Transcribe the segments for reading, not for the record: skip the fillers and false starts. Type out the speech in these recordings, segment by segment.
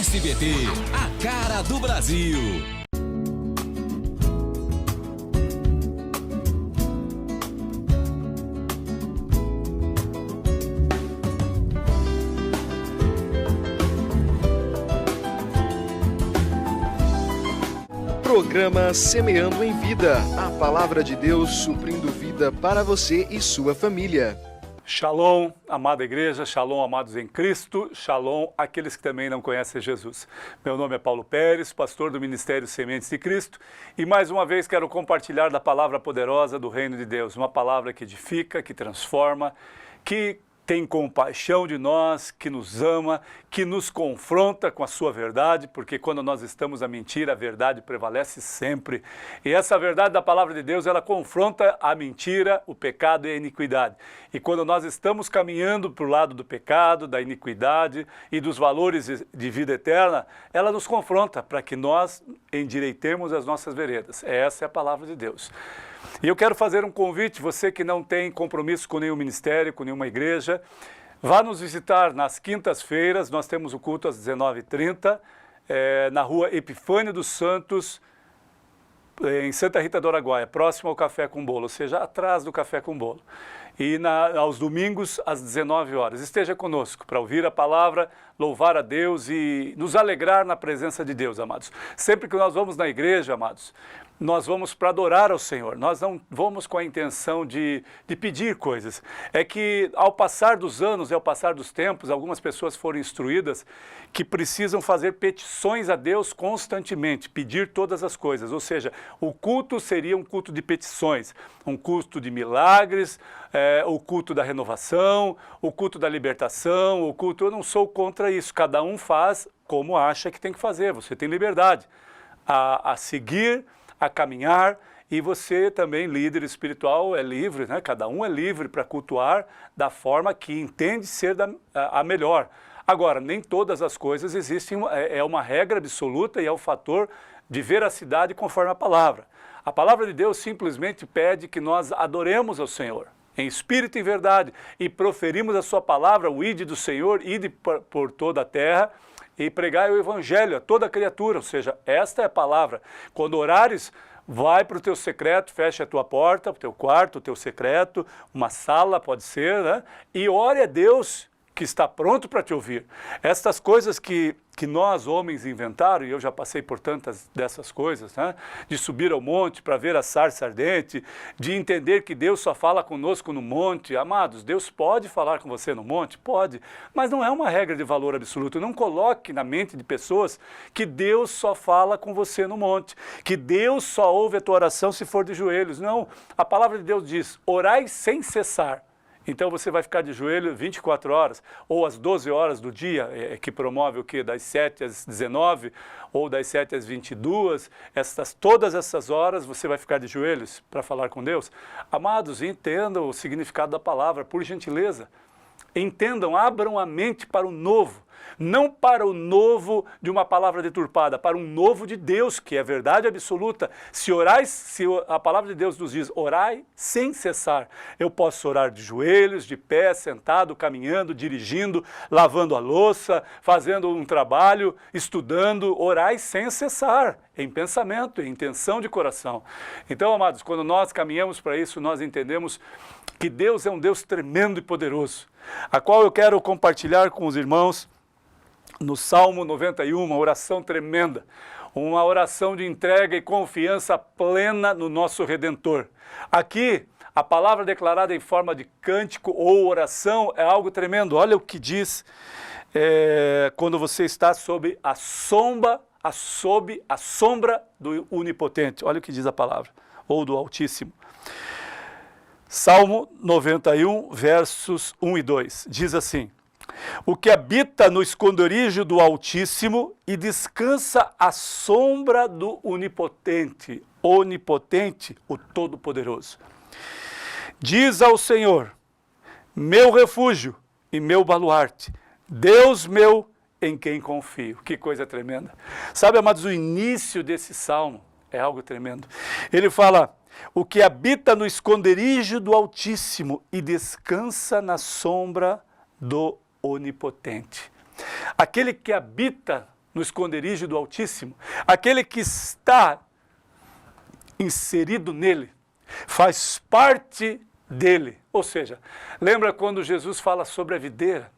SBT, a cara do Brasil. Programa Semeando em Vida, a palavra de Deus suprindo vida para você e sua família. Shalom, amada igreja, shalom, amados em Cristo, shalom, aqueles que também não conhecem Jesus. Meu nome é Paulo Pérez, pastor do Ministério Sementes de Cristo, e mais uma vez quero compartilhar da palavra poderosa do Reino de Deus, uma palavra que edifica, que transforma, que tem compaixão de nós, que nos ama, que nos confronta com a sua verdade, porque quando nós estamos na mentira, a verdade prevalece sempre. E essa verdade da palavra de Deus, ela confronta a mentira, o pecado e a iniquidade. E quando nós estamos caminhando para o lado do pecado, da iniquidade e dos valores de vida eterna, ela nos confronta para que nós endireitemos as nossas veredas. Essa é a palavra de Deus. E eu quero fazer um convite, você que não tem compromisso com nenhum ministério, com nenhuma igreja, vá nos visitar nas quintas-feiras, nós temos o culto às 19h30, na rua Epifânio dos Santos, em Santa Rita do Araguaia, próximo ao Café com Bolo, ou seja, atrás do Café com Bolo. E aos domingos, às 19 horas. Esteja conosco para ouvir a palavra, louvar a Deus e nos alegrar na presença de Deus, amados. Sempre que nós vamos na igreja, amados, nós vamos para adorar ao Senhor, nós não vamos com a intenção de pedir coisas. É que ao passar dos anos e ao passar dos tempos, algumas pessoas foram instruídas que precisam fazer petições a Deus constantemente, pedir todas as coisas. Ou seja, o culto seria um culto de petições, um culto de milagres, o culto da renovação, o culto da libertação, o culto... Eu não sou contra isso, cada um faz como acha que tem que fazer, você tem liberdade a seguir, a caminhar, e você também, líder espiritual, é livre, né? Cada um é livre para cultuar da forma que entende ser a melhor. Agora, nem todas as coisas existem, é uma regra absoluta e é o fator de veracidade conforme a palavra. A palavra de Deus simplesmente pede que nós adoremos ao Senhor, em espírito e em verdade, e proferimos a sua palavra, o ide do Senhor, ide por toda a terra, e pregai o evangelho a toda criatura, ou seja, esta é a palavra. Quando orares, vai para o teu secreto, fecha a tua porta, o teu quarto, o teu secreto, uma sala pode ser, né? E ore a Deus que está pronto para te ouvir. Estas coisas que nós homens inventaram, e eu já passei por tantas dessas coisas, né? De subir ao monte para ver a sarça ardente, de entender que Deus só fala conosco no monte. Amados, Deus pode falar com você no monte? Pode, mas não é uma regra de valor absoluto. Não coloque na mente de pessoas que Deus só fala com você no monte, que Deus só ouve a tua oração se for de joelhos. Não, a palavra de Deus diz, orai sem cessar. Então você vai ficar de joelho 24 horas, ou às 12 horas do dia, que promove o quê? Das 7 às 19, ou das 7 às 22, todas essas horas você vai ficar de joelhos para falar com Deus? Amados, entendam o significado da palavra, por gentileza. Entendam, abram a mente para o novo. Não para o novo de uma palavra deturpada, para um novo de Deus, que é verdade absoluta. Se a palavra de Deus nos diz, orai sem cessar. Eu posso orar de joelhos, de pé, sentado, caminhando, dirigindo, lavando a louça, fazendo um trabalho, estudando, orai sem cessar, em pensamento, em intenção de coração. Então, amados, quando nós caminhamos para isso, nós entendemos que Deus é um Deus tremendo e poderoso, a qual eu quero compartilhar com os irmãos no Salmo 91, uma oração tremenda, uma oração de entrega e confiança plena no nosso Redentor. Aqui, a palavra declarada em forma de cântico ou oração é algo tremendo. Olha o que diz quando você está sob a sombra do Onipotente. Olha o que diz a palavra, ou do Altíssimo. Salmo 91, versos 1 e 2, diz assim: o que habita no esconderijo do Altíssimo e descansa à sombra do Onipotente, o Todo-Poderoso. Diz ao Senhor, meu refúgio e meu baluarte, Deus meu em quem confio. Que coisa tremenda. Sabe, amados, o início desse salmo é algo tremendo. Ele fala, o que habita no esconderijo do Altíssimo e descansa na sombra do Onipotente. Aquele que habita no esconderijo do Altíssimo, aquele que está inserido nele, faz parte dele. Ou seja, lembra quando Jesus fala sobre a videira?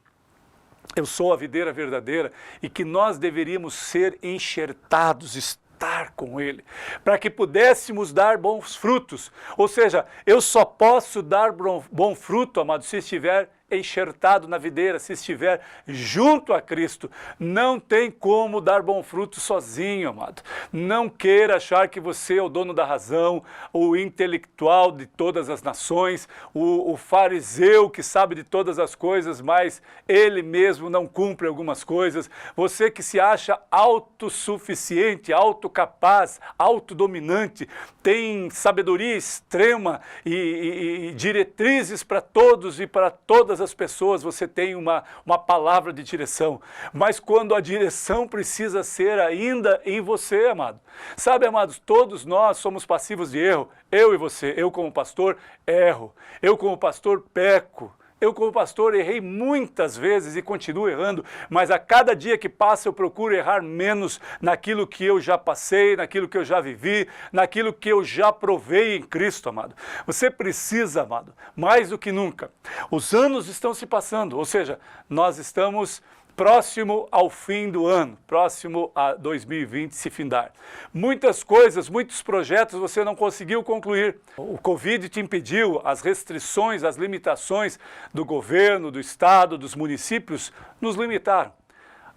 Eu sou a videira verdadeira e que nós deveríamos ser enxertados, estar com ele, para que pudéssemos dar bons frutos. Ou seja, eu só posso dar bom fruto, amado, se estiver enxertado na videira, se estiver junto a Cristo. Não tem como dar bom fruto sozinho, amado. Não queira achar que você é o dono da razão, o intelectual de todas as nações, o fariseu que sabe de todas as coisas, mas ele mesmo não cumpre algumas coisas. Você que se acha autossuficiente, autocapaz, autodominante, tem sabedoria extrema e diretrizes para todos e para todas as pessoas, você tem uma palavra de direção, mas quando a direção precisa ser ainda em você, amado. Sabe, amados, todos nós somos passivos de erro, eu e você. Eu como pastor erro, eu como pastor peco. Eu como pastor errei muitas vezes e continuo errando, mas a cada dia que passa eu procuro errar menos naquilo que eu já passei, naquilo que eu já vivi, naquilo que eu já provei em Cristo, amado. Você precisa, amado, mais do que nunca. Os anos estão se passando, ou seja, nós estamos próximo ao fim do ano, próximo a 2020 se findar. Muitas coisas, muitos projetos você não conseguiu concluir. O Covid te impediu, as restrições, as limitações do governo, do estado, dos municípios nos limitaram.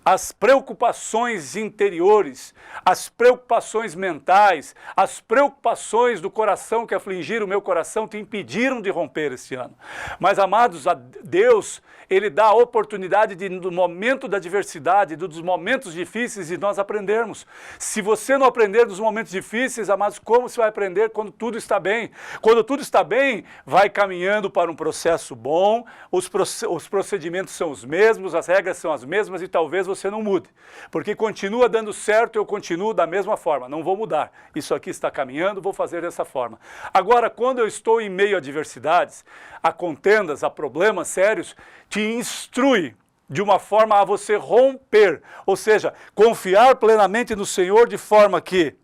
As preocupações interiores, as preocupações mentais, as preocupações do coração que afligiram o meu coração te impediram de romper este ano. Mas, amados, a Deus, Ele dá a oportunidade de, no momento da adversidade, dos momentos difíceis, de nós aprendermos. Se você não aprender dos momentos difíceis, amados, como você vai aprender quando tudo está bem? Quando tudo está bem, vai caminhando para um processo bom, os procedimentos são os mesmos, as regras são as mesmas e talvez você não mude, porque continua dando certo, eu continuo da mesma forma, não vou mudar. Isso aqui está caminhando, vou fazer dessa forma. Agora, quando eu estou em meio a adversidades, a contendas, a problemas sérios, te instrui de uma forma a você romper, ou seja, confiar plenamente no Senhor de forma que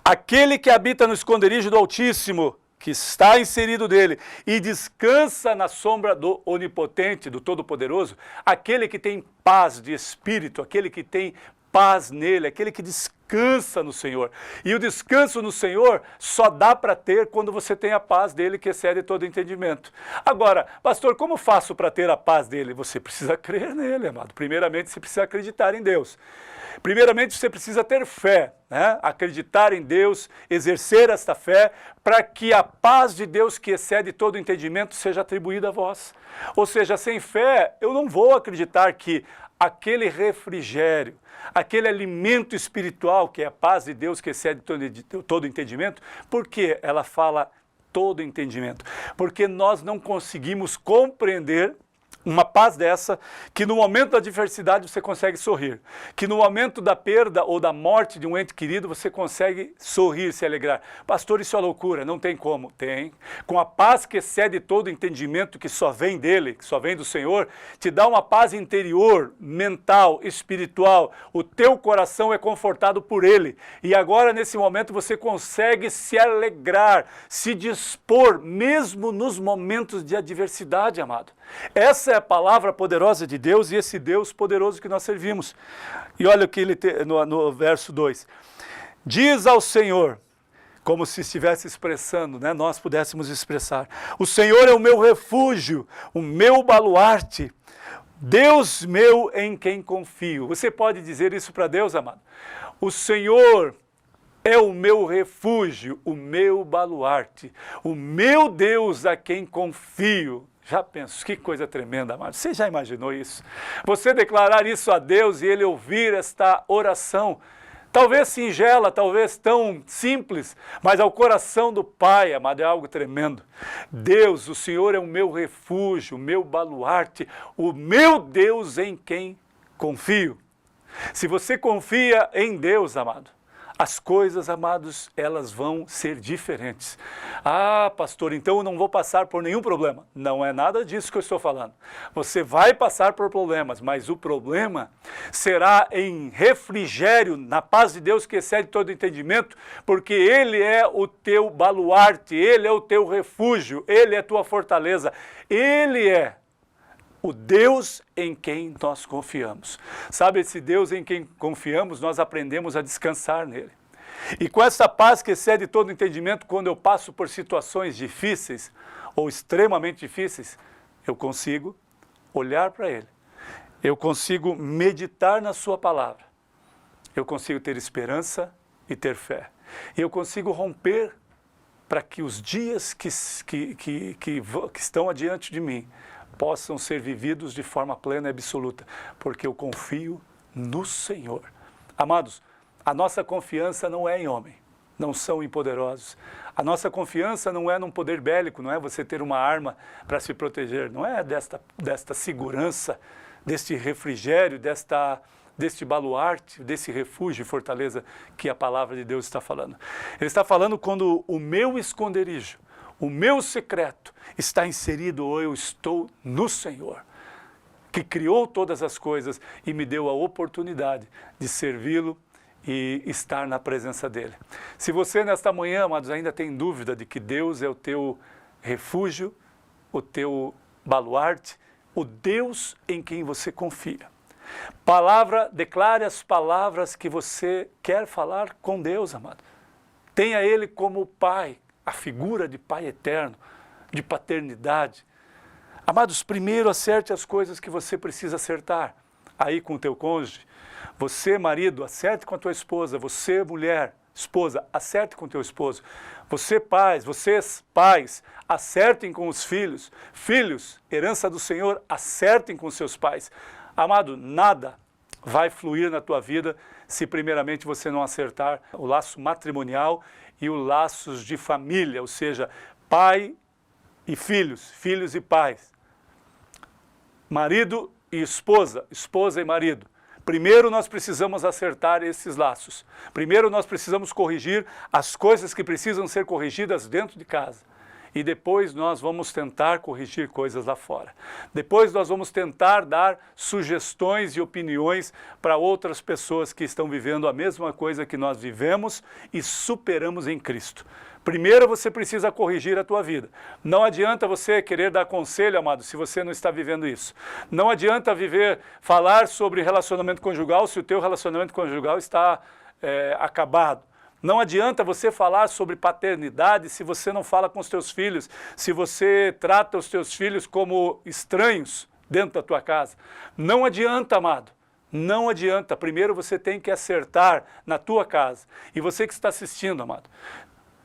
aquele que habita no esconderijo do Altíssimo, que está inserido dele e descansa na sombra do Onipotente, do Todo-Poderoso, aquele que tem paz de espírito, aquele que tem paz nele, aquele que descansa no Senhor. E o descanso no Senhor só dá para ter quando você tem a paz dele que excede todo entendimento. Agora, pastor, como faço para ter a paz dele? Você precisa crer nele, amado. Primeiramente, você precisa acreditar em Deus. Primeiramente, você precisa ter fé, né? Acreditar em Deus, exercer esta fé, para que a paz de Deus que excede todo entendimento seja atribuída a vós. Ou seja, sem fé, eu não vou acreditar que aquele refrigério, aquele alimento espiritual, que é a paz de Deus que excede todo entendimento, porque ela fala todo entendimento. Porque nós não conseguimos compreender uma paz dessa, que no momento da adversidade você consegue sorrir, que no momento da perda ou da morte de um ente querido você consegue sorrir, se alegrar. Pastor, isso é loucura, não tem como. Tem. Com a paz que excede todo entendimento, que só vem dele, que só vem do Senhor, te dá uma paz interior, mental, espiritual. O teu coração é confortado por ele. E agora, nesse momento, você consegue se alegrar, se dispor, mesmo nos momentos de adversidade, amado. Essa é a palavra poderosa de Deus e esse Deus poderoso que nós servimos. E olha o que ele tem no verso 2. Diz ao Senhor, como se estivesse expressando, né? Nós pudéssemos expressar. O Senhor é o meu refúgio, o meu baluarte, Deus meu em quem confio. Você pode dizer isso para Deus, amado? O Senhor é o meu refúgio, o meu baluarte, o meu Deus a quem confio. Já penso, que coisa tremenda, amado. Você já imaginou isso? Você declarar isso a Deus e Ele ouvir esta oração, talvez singela, talvez tão simples, mas ao coração do Pai, amado, é algo tremendo. Deus, o Senhor é o meu refúgio, o meu baluarte, o meu Deus em quem confio. Se você confia em Deus, amado, as coisas, amados, elas vão ser diferentes. Ah, pastor, então eu não vou passar por nenhum problema. Não é nada disso que eu estou falando. Você vai passar por problemas, mas o problema será em refrigério, na paz de Deus que excede todo entendimento, porque Ele é o teu baluarte, Ele é o teu refúgio, Ele é a tua fortaleza, Ele é o Deus em quem nós confiamos. Sabe, esse Deus em quem confiamos, nós aprendemos a descansar nele. E com essa paz que excede todo entendimento, quando eu passo por situações difíceis ou extremamente difíceis, eu consigo olhar para Ele. Eu consigo meditar na Sua palavra. Eu consigo ter esperança e ter fé. Eu consigo romper para que os dias que estão adiante de mim possam ser vividos de forma plena e absoluta, porque eu confio no Senhor. Amados, a nossa confiança não é em homem, não são em poderosos. A nossa confiança não é num poder bélico, não é você ter uma arma para se proteger, não é desta segurança, deste refrigério, deste baluarte, desse refúgio e fortaleza que a palavra de Deus está falando. Ele está falando quando o meu esconderijo, o meu secreto está inserido, ou eu estou no Senhor, que criou todas as coisas e me deu a oportunidade de servi-lo e estar na presença dele. Se você nesta manhã, amados, ainda tem dúvida de que Deus é o teu refúgio, o teu baluarte, o Deus em quem você confia. Declare as palavras que você quer falar com Deus, amado. Tenha Ele como Pai, a figura de Pai eterno, de paternidade. Amados, primeiro acerte as coisas que você precisa acertar aí com o teu cônjuge. Você, marido, acerte com a tua esposa. Você, mulher, esposa, acerte com o teu esposo. Vocês, pais, acertem com os filhos. Filhos, herança do Senhor, acertem com os seus pais. Amado, nada vai fluir na tua vida se primeiramente você não acertar o laço matrimonial e os laços de família, ou seja, pai e filhos, filhos e pais. Marido e esposa, esposa e marido. Primeiro nós precisamos acertar esses laços. Primeiro nós precisamos corrigir as coisas que precisam ser corrigidas dentro de casa. E depois nós vamos tentar corrigir coisas lá fora. Depois nós vamos tentar dar sugestões e opiniões para outras pessoas que estão vivendo a mesma coisa que nós vivemos e superamos em Cristo. Primeiro você precisa corrigir a tua vida. Não adianta você querer dar conselho, amado, se você não está vivendo isso. Não adianta falar sobre relacionamento conjugal se o teu relacionamento conjugal está acabado. Não adianta você falar sobre paternidade se você não fala com os teus filhos, se você trata os teus filhos como estranhos dentro da tua casa. Não adianta, amado. Não adianta. Primeiro você tem que acertar na tua casa. E você que está assistindo, amado,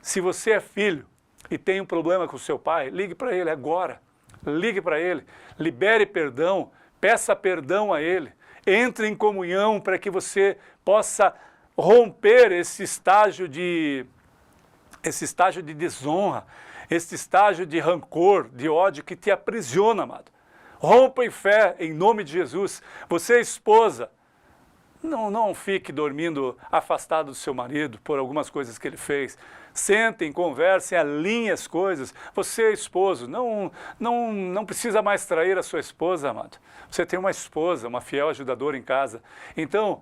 se você é filho e tem um problema com o seu pai, ligue para ele agora. Ligue para ele, libere perdão, peça perdão a ele. Entre em comunhão para que você possa romper esse estágio de desonra, esse estágio de rancor, de ódio que te aprisiona, amado. Rompa em fé, em nome de Jesus. Você, esposa, não fique dormindo afastado do seu marido por algumas coisas que ele fez. Sentem, conversem, alinhem as coisas. Você, esposo, não precisa mais trair a sua esposa, amado. Você tem uma esposa, uma fiel ajudadora em casa. Então,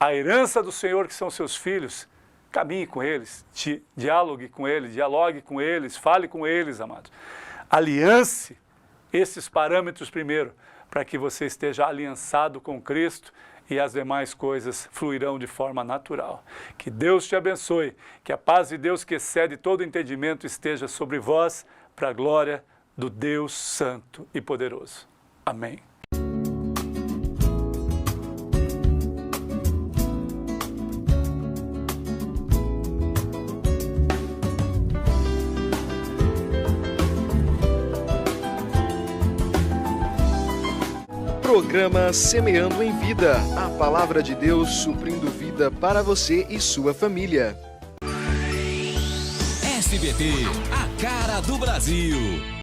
a herança do Senhor, que são seus filhos, caminhe com eles, dialogue com eles, fale com eles, amados. Aliance esses parâmetros primeiro, para que você esteja aliançado com Cristo e as demais coisas fluirão de forma natural. Que Deus te abençoe, que a paz de Deus que excede todo entendimento esteja sobre vós, para a glória do Deus Santo e Poderoso. Amém. Programa Semeando em Vida, a palavra de Deus suprindo vida para você e sua família. SBT, a cara do Brasil.